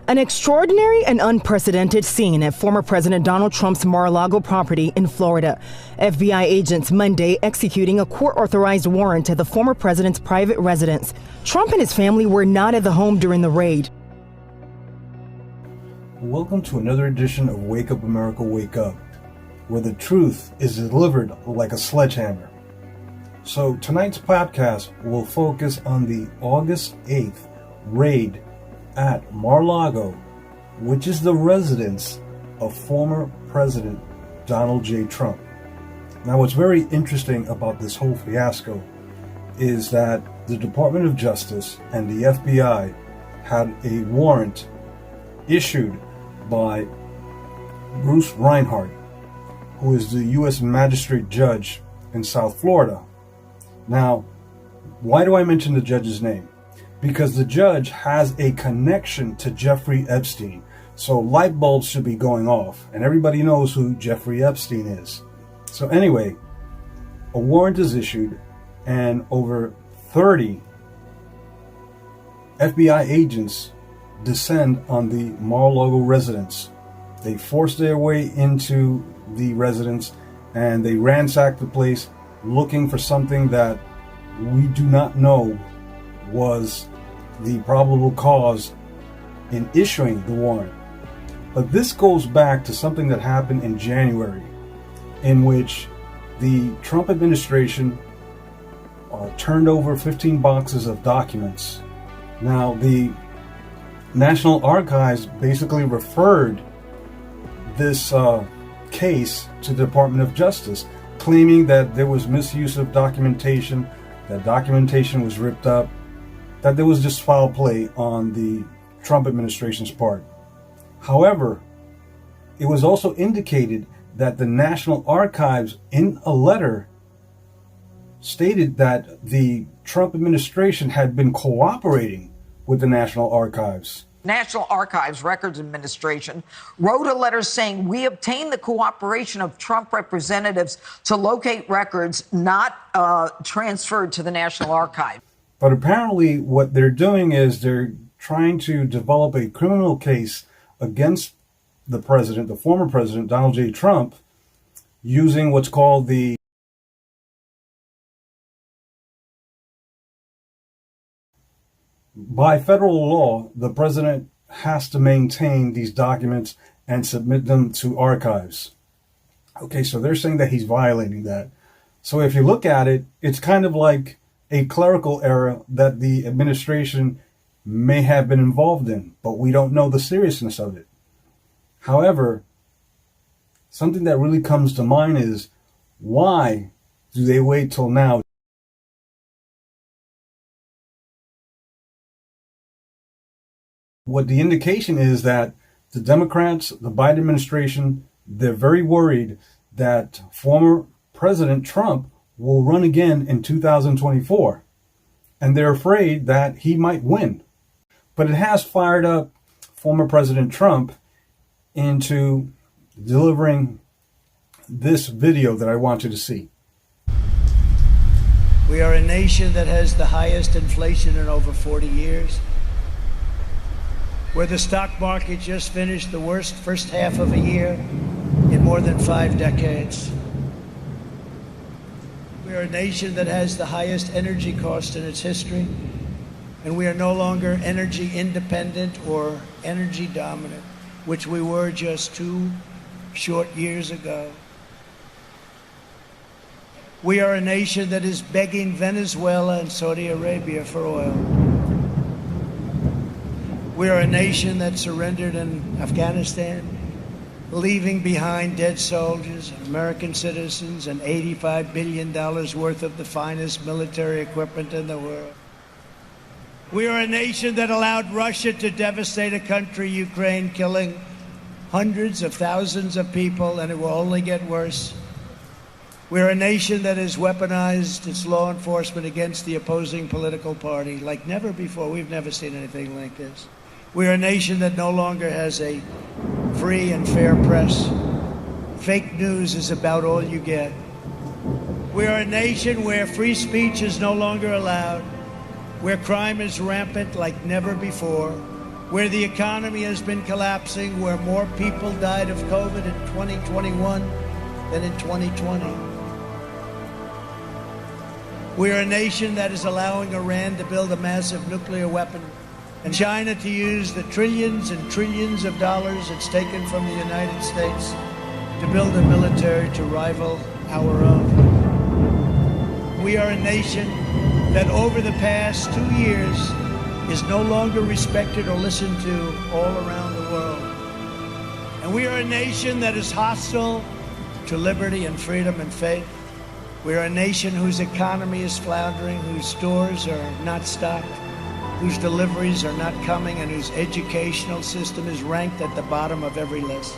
An extraordinary and unprecedented scene at former President Donald Trump's Mar-a-Lago property in Florida. FBI agents Monday executing a court-authorized warrant at the former president's private residence. Trump and his family were not at the home during the raid. Welcome to another edition of Wake Up America, Wake Up, where the truth is delivered like a sledgehammer. So tonight's podcast will focus on the August 8th raid at Mar-a-Lago, which is the residence of former President Donald J. Trump. Now, what's very interesting about this whole fiasco is that the Department of Justice and the FBI had a warrant issued by Bruce Reinhardt, who is the U.S. Magistrate Judge in South Florida. Now, why do I mention the judge's name? Because the judge has a connection to Jeffrey Epstein. So light bulbs should be going off, and everybody knows who Jeffrey Epstein is. So anyway, a warrant is issued, and over 30 FBI agents descend on the Mar-a-Lago residence. They force their way into the residence, and they ransack the place looking for something that we do not know was the probable cause in issuing the warrant. But this goes back to something that happened in January, in which the Trump administration turned over 15 boxes of documents. Now, the National Archives basically referred this case to the Department of Justice, claiming that there was misuse of documentation, that documentation was ripped up, that there was just foul play on the Trump administration's part. However, it was also indicated that the National Archives, in a letter, stated that the Trump administration had been cooperating with the National Archives. National Archives Records Administration wrote a letter saying, "We obtained the cooperation of Trump representatives to locate records not transferred to the National Archive." But apparently what they're doing is they're trying to develop a criminal case against the president, the former president, Donald J. Trump, using what's called the by federal law, the president has to maintain these documents and submit them to archives. Okay, so they're saying that he's violating that. So if you look at it, it's kind of like a clerical error that the administration may have been involved in, but we don't know the seriousness of it. However, something that really comes to mind is, why do they wait till now? What the indication is that the Democrats, the Biden administration, they're very worried that former President Trump will run again in 2024. And they're afraid that he might win. But it has fired up former President Trump into delivering this video that I want you to see. We are a nation that has the highest inflation in over 40 years, where the stock market just finished the worst first half of a year in more than 5 decades. We are a nation that has the highest energy cost in its history, and we are no longer energy independent or energy dominant, which we were just 2 short years ago. We are a nation that is begging Venezuela and Saudi Arabia for oil. We are a nation that surrendered in Afghanistan, leaving behind dead soldiers, American citizens, and $85 billion worth of the finest military equipment in the world. We are a nation that allowed Russia to devastate a country, Ukraine, killing hundreds of thousands of people, and it will only get worse. We are a nation that has weaponized its law enforcement against the opposing political party like never before. We've never seen anything like this. We are a nation that no longer has a free and fair press. Fake news is about all you get. We are a nation where free speech is no longer allowed, where crime is rampant like never before, where the economy has been collapsing, where more people died of COVID in 2021 than in 2020. We're a nation that is allowing Iran to build a massive nuclear weapon and China to use the trillions and trillions of dollars it's taken from the United States to build a military to rival our own. We are a nation that over the past 2 years is no longer respected or listened to all around the world. And we are a nation that is hostile to liberty and freedom and faith. We are a nation whose economy is floundering, whose stores are not stocked, whose deliveries are not coming, and whose educational system is ranked at the bottom of every list.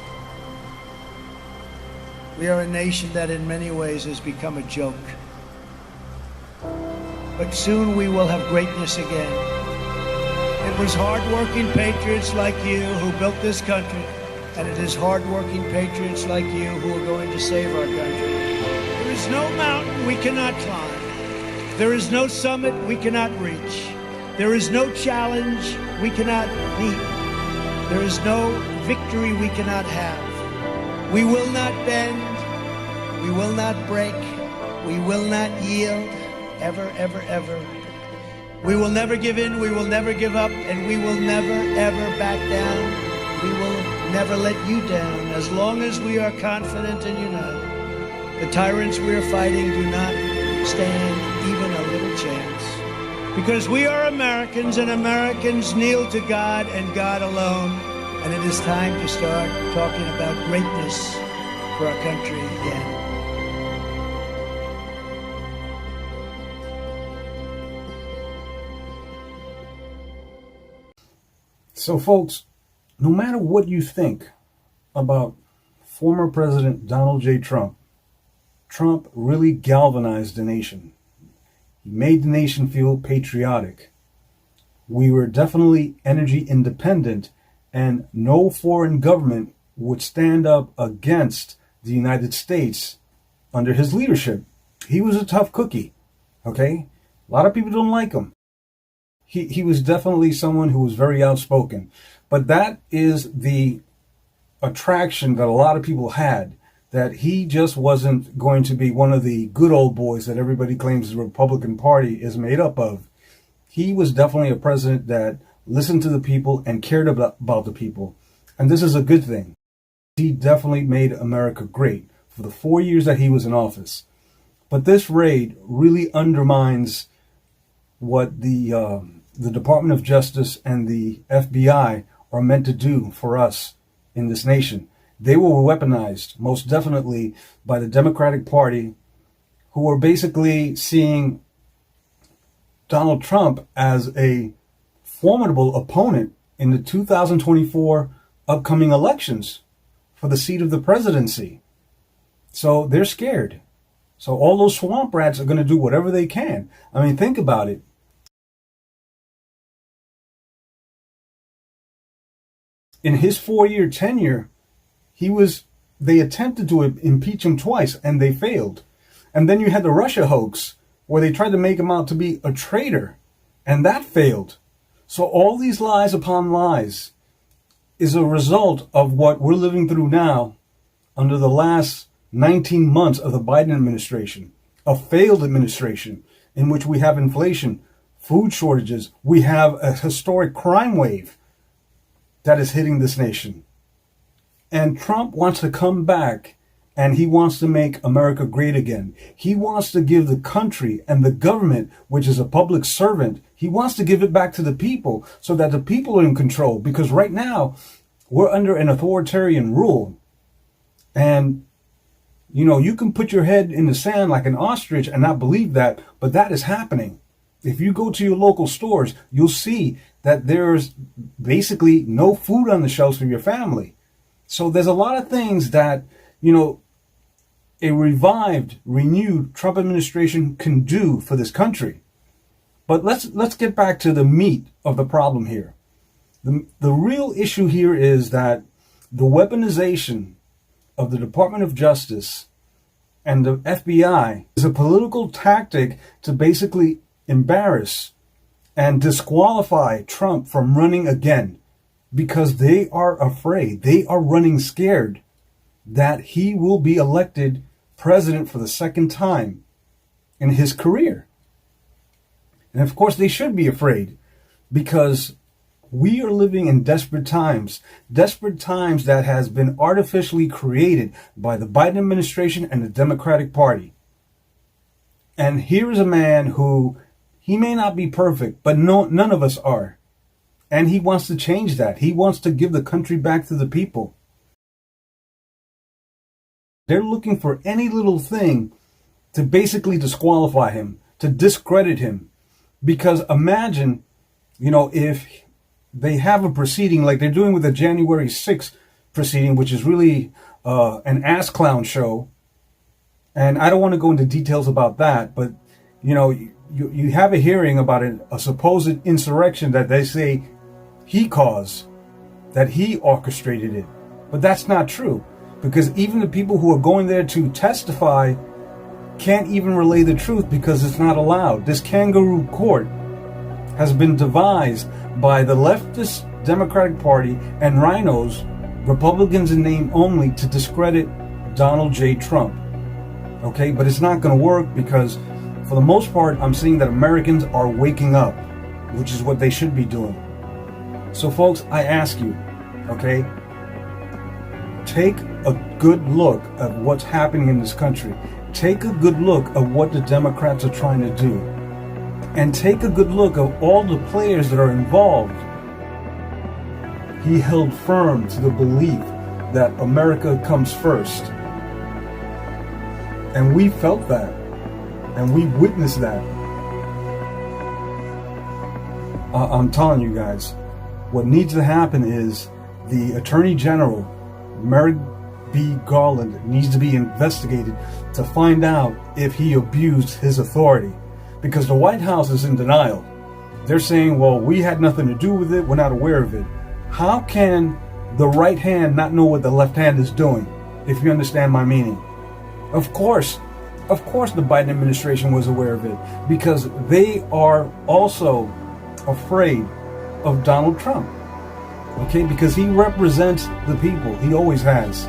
We are a nation that in many ways has become a joke. But soon we will have greatness again. It was hard-working patriots like you who built this country, and it is hard-working patriots like you who are going to save our country. There is no mountain we cannot climb. There is no summit we cannot reach. There is no challenge we cannot meet. There is no victory we cannot have. We will not bend. We will not break. We will not yield. Ever, ever, ever. We will never give in. We will never give up. And we will never, ever back down. We will never let you down. As long as we are confident and united, the tyrants we are fighting do not stand even a little chance. Because we are Americans, and Americans kneel to God and God alone. And it is time to start talking about greatness for our country again. So, folks, no matter what you think about former President Donald J. Trump, Trump really galvanized the nation. He made the nation feel patriotic. We were definitely energy independent, and no foreign government would stand up against the United States under his leadership. He was a tough cookie, okay? A lot of people don't like him. He was definitely someone who was very outspoken. But that is the attraction that a lot of people had, that he just wasn't going to be one of the good old boys that everybody claims the Republican Party is made up of. He was definitely a president that listened to the people and cared about the people. And this is a good thing. He definitely made America great for the 4 years that he was in office. But this raid really undermines what the Department of Justice and the FBI are meant to do for us in this nation. They were weaponized, most definitely, by the Democratic Party, who are basically seeing Donald Trump as a formidable opponent in the 2024 upcoming elections for the seat of the presidency. So they're scared. So all those swamp rats are going to do whatever they can. I mean, think about it. In his 4-year tenure, they attempted to impeach him twice, and they failed. And then you had the Russia hoax, where they tried to make him out to be a traitor, and that failed. So all these lies upon lies is a result of what we're living through now under the last 19 months of the Biden administration, a failed administration in which we have inflation, food shortages, we have a historic crime wave that is hitting this nation. And Trump wants to come back, and he wants to make America great again. He wants to give the country and the government, which is a public servant, he wants to give it back to the people so that the people are in control. Because right now, we're under an authoritarian rule. And, you know, you can put your head in the sand like an ostrich and not believe that, but that is happening. If you go to your local stores, you'll see that there's basically no food on the shelves for your family. So there's a lot of things that, you know, a revived, renewed Trump administration can do for this country. But let's get back to the meat of the problem here. The real issue here is that the weaponization of the Department of Justice and the FBI is a political tactic to basically embarrass and disqualify Trump from running again. because they are afraid. They are running scared that he will be elected president for the second time in his career. And of course, they should be afraid, because we are living in desperate times that has been artificially created by the Biden administration and the Democratic Party. And here is a man who, he may not be perfect, but none of us are. And he wants to change that. He wants to give the country back to the people. They're looking for any little thing to basically disqualify him, to discredit him. Because imagine, if they have a proceeding like they're doing with the January 6th proceeding, which is really an ass clown show. And I don't want to go into details about that, but, you have a hearing about a supposed insurrection that they say he caused, that he orchestrated it. But that's not true, because even the people who are going there to testify can't even relay the truth because it's not allowed. This kangaroo court has been devised by the leftist Democratic Party and rhinos, Republicans in name only, to discredit Donald J. Trump. Okay, but it's not going to work, because for the most part, I'm seeing that Americans are waking up, which is what they should be doing. So folks, I ask you, okay, take a good look at what's happening in this country. Take a good look at what the Democrats are trying to do. And take a good look at all the players that are involved. He held firm to the belief that America comes first. And we felt that. And we witnessed that. I'm telling you guys, what needs to happen is the Attorney General, Merrick B. Garland, needs to be investigated to find out if he abused his authority. Because the White House is in denial. They're saying, well, we had nothing to do with it. We're not aware of it. How can the right hand not know what the left hand is doing, if you understand my meaning? Of course the Biden administration was aware of it, because they are also afraid of Donald Trump. Okay, because he represents the people. He always has.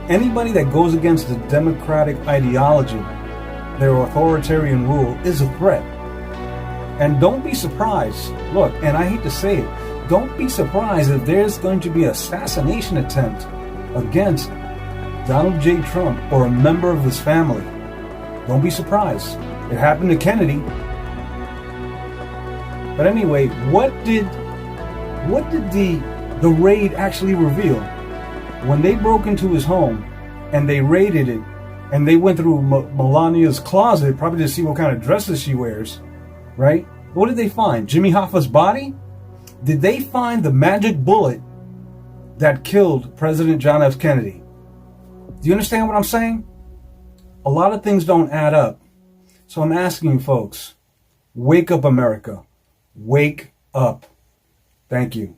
Anybody that goes against the democratic ideology, their authoritarian rule, is a threat. And don't be surprised. Look, and I hate to say it, don't be surprised if there's going to be an assassination attempt against Donald J. Trump or a member of his family. Don't be surprised. It happened to Kennedy. But anyway, what did the raid actually reveal? When they broke into his home and they raided it, and they went through Melania's closet, probably to see what kind of dresses she wears, right? What did they find? Jimmy Hoffa's body? Did they find the magic bullet that killed President John F. Kennedy? Do you understand what I'm saying? A lot of things don't add up. So I'm asking you folks, wake up, America. Wake up. Thank you.